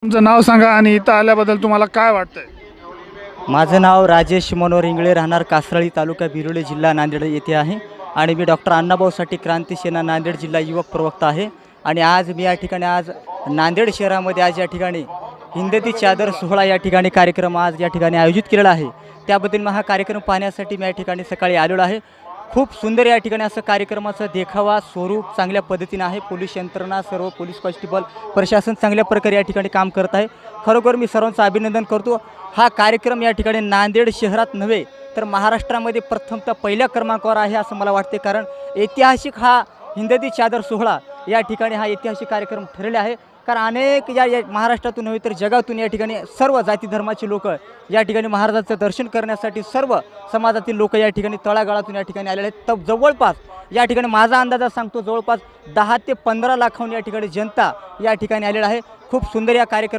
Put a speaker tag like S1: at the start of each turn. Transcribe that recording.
S1: तुमचं नाव सांगा आणि इथं आल्याबद्दल तुम्हाला काय वाटतंय?
S2: माझं नाव राजेश मनोहर इंगळे, राहणार कासरळी, तालुका बिरोली, जिल्हा नांदेड येथे आहे. आणि मी डॉक्टर अण्णाभाऊ साठे क्रांती सेना नांदेड जिल्हा युवक प्रवक्ता आहे. आणि आज मी या ठिकाणी नांदेड शहरामध्ये या ठिकाणी हिंदती चादर सोहळा या ठिकाणी कार्यक्रम या ठिकाणी आयोजित केलेला आहे. त्याबद्दल मी हा कार्यक्रम पाहण्यासाठी मी या ठिकाणी सकाळी आलेलो आहे. खूप सुंदर या ठिकाणी असं कार्यक्रमाचं देखावा स्वरूप चांगल्या पद्धतीने आहे. पोलीस यंत्रणा, सर्व पोलीस कॉन्स्टेबल, प्रशासन चांगल्या प्रकारे या ठिकाणी काम करत आहे. खरोखर मी सर्वांचं अभिनंदन करतो. हा कार्यक्रम या ठिकाणी नांदेड शहरात नव्हे तर महाराष्ट्रामध्ये प्रथमतः पहिल्या क्रमांकावर आहे असं मला वाटते. कारण ऐतिहासिक हा हिंदती चादर सोहळा या ठिकाणी हा ऐतिहासिक कार्यक्रम ठरले आहे. कारण अनेक या महाराष्ट्रातून नव्हे तर जगातून या ठिकाणी सर्व जाती धर्माचे लोक या ठिकाणी महाराजांचं दर्शन करण्यासाठी सर्व समाजातील लोक या ठिकाणी तळागाळातून या ठिकाणी आलेले आहेत. तर जवळपास या ठिकाणी माझा अंदाज सांगतो जवळपास 10 ते 15 लाखाहून या ठिकाणी जनता या ठिकाणी आलेला आहे. खूप सुंदर या कार्यक्रम